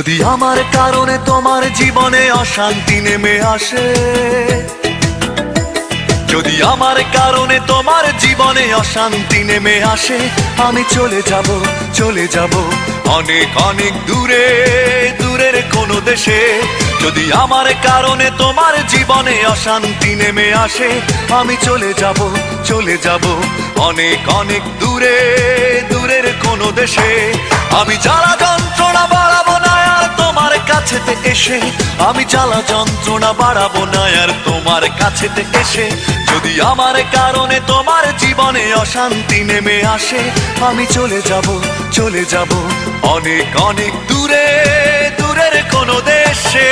যদি আমার কারণে তোমার জীবনে অশান্তি নেমে আসে, যদি আমার কারণে তোমার জীবনে অশান্তি নেমে আসে, আমি চলে যাব, চলে যাব অনেক অনেক দূরে, দূরের কোনো দেশে। যদি আমার কারণে তোমার জীবনে অশান্তি নেমে আসে, আমি চলে যাব, চলে যাব অনেক অনেক দূরে, দূরের কোনো দেশে। আমি জ্বালা যন্ত্রণা বাড়াবো না আর তোমার কাছেতে এসে, আমি জ্বালা যন্ত্রণা বাড়াবো না আর তোমার কাছেতে এসে। যদি আমার কারণে তোমার জীবনে অশান্তি নেমে আসে, আমি চলে যাব, চলে যাব অনেক অনেক দূরে, দূরের কোনো দেশে।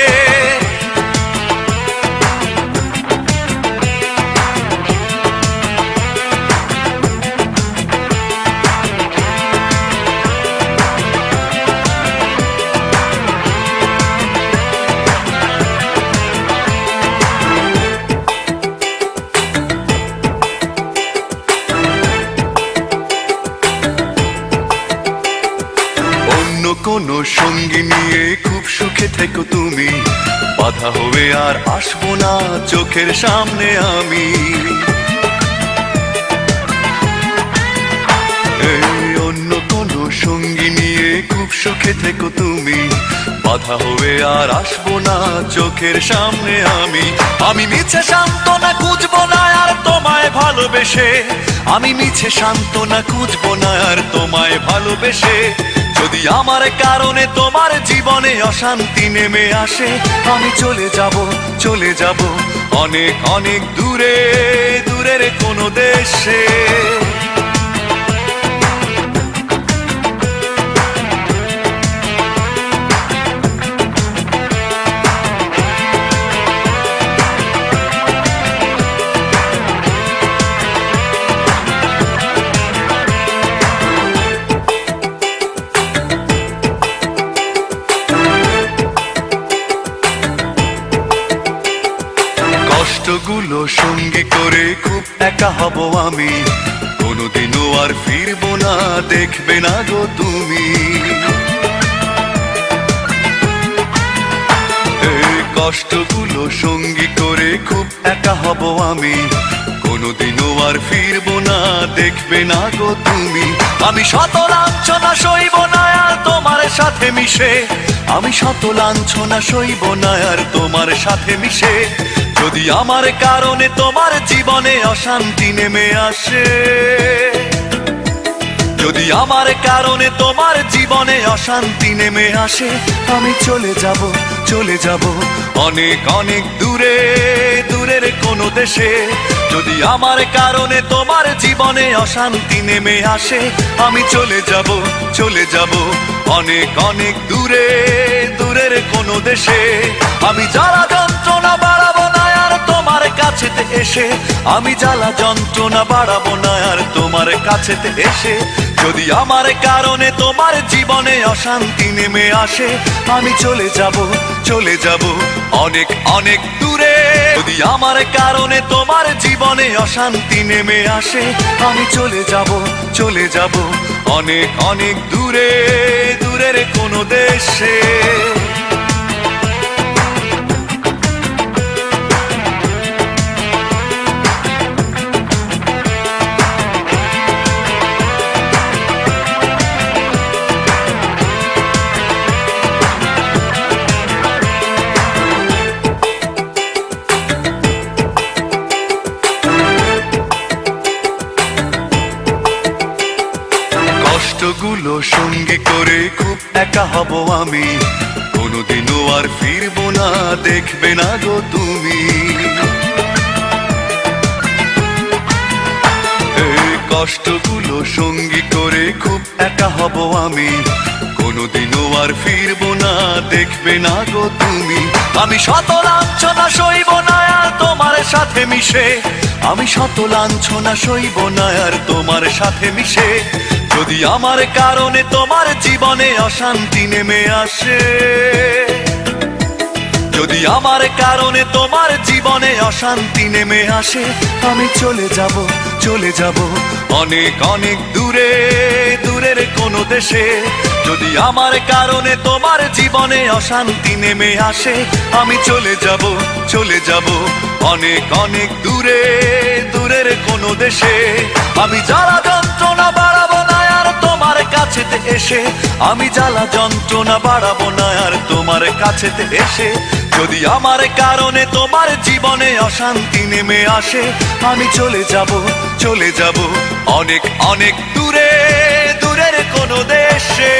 কোনো সঙ্গী নিয়ে খুব সুখে থেকো তুমি, বাধা হবে আর আসবো না চোখের সামনে আমি। অন্য কোনো সঙ্গী নিয়ে খুব সুখে থেকো তুমি, বাধা হবে আর আসবো না চোখের সামনে আমি। আমি মিছে সান্ত্বনা খুঁজবো না আর তোমায় ভালোবেসে, আমি মিছে সান্ত্বনা খুঁজবো না আর তোমায় ভালোবেসে। যদি আমার কারণে তোমার জীবনে অশান্তি নেমে আসে, আমি চলে যাব, চলে যাব অনেক অনেক দূরে, দূরের কোনো দেশে। কষ্টগুলো সঙ্গী করে খুব একা হব আমি, কোনোদিনও আর ফিরবো না দেখবে না গো তুমি। কষ্টগুলো সঙ্গী করে খুব একা হব আমি, কোনোদিনও আর ফিরবো না দেখবে না গো তুমি। আমি শত লাঞ্ছনা সইব না আর তোমার সাথে মিশে, আমি শত লাঞ্ছনা সইব না আর তোমার সাথে মিশে। যদি আমার কারণে তোমার জীবনে অশান্তি নেমে আসে, যদি আমার কারণে তোমার জীবনে অশান্তি নেমে আসে, আমি চলে যাব, চলে যাব অনেক অনেক দূরে, দূরের কোনো দেশে। যদি আমার কারণে তোমার জীবনে অশান্তি নেমে আসে, আমি চলে যাব, চলে যাব অনেক অনেক দূরে, দূরের কোনো দেশে। আমি জ্বালা যন্ত্রণা বাড়াবো না আর তোমার কাছেতে এসে, আমি জ্বালা যন্ত্রণা বাড়াবো না আর তোমার কাছেতে এসে। যদি আমার কারণে তোমার জীবনে অশান্তি নেমে আসে, আমি চলে যাব, চলে যাব অনেক অনেক দূরে। যদি আমার কারণে তোমার জীবনে অশান্তি নেমে আসে, আমি চলে যাব, চলে যাব অনেক অনেক দূরে, দূরের কোনো দেশে। কষ্টগুলো সঙ্গী করে খুব একা হব আমি, কোনোদিনও আর ফিরবো না দেখবে না গো তুমি। কষ্টগুলো সঙ্গী করে খুব একা হব আমি, কোনোদিনও আর ফিরবো না দেখবে না গো তুমি। আমি শত লাঞ্ছনা সইব না আর তোমার সাথে মিশে, আমি শত লাঞ্ছনা সইব না আর তোমার সাথে মিশে। যদি আমার কারণে তোমার জীবনে অশান্তি নেমে আসে, যদি আমার কারণে তোমার জীবনে অশান্তি নেমে আসে, আমি চলে যাব, চলে যাব অনেক অনেক দূরে, দূরের কোনো দেশে। যদি আমার কারণে তোমার জীবনে অশান্তি নেমে আসে, আমি চলে যাব, চলে যাব অনেক অনেক দূরে, দূরের কোনো দেশে। আমি জ্বালা যন্ত্রণা বাড়াবো না আর তোমার কাছেতে এসে, আমি জ্বালা যন্ত্রণা বাড়াবো না আর তোমার কাছেতে এসে। যদি আমার কারণে তোমার জীবনে অশান্তি নেমে আসে, আমি চলে যাব, চলে যাব অনেক অনেক দূরে, দূরের কোনো দেশে।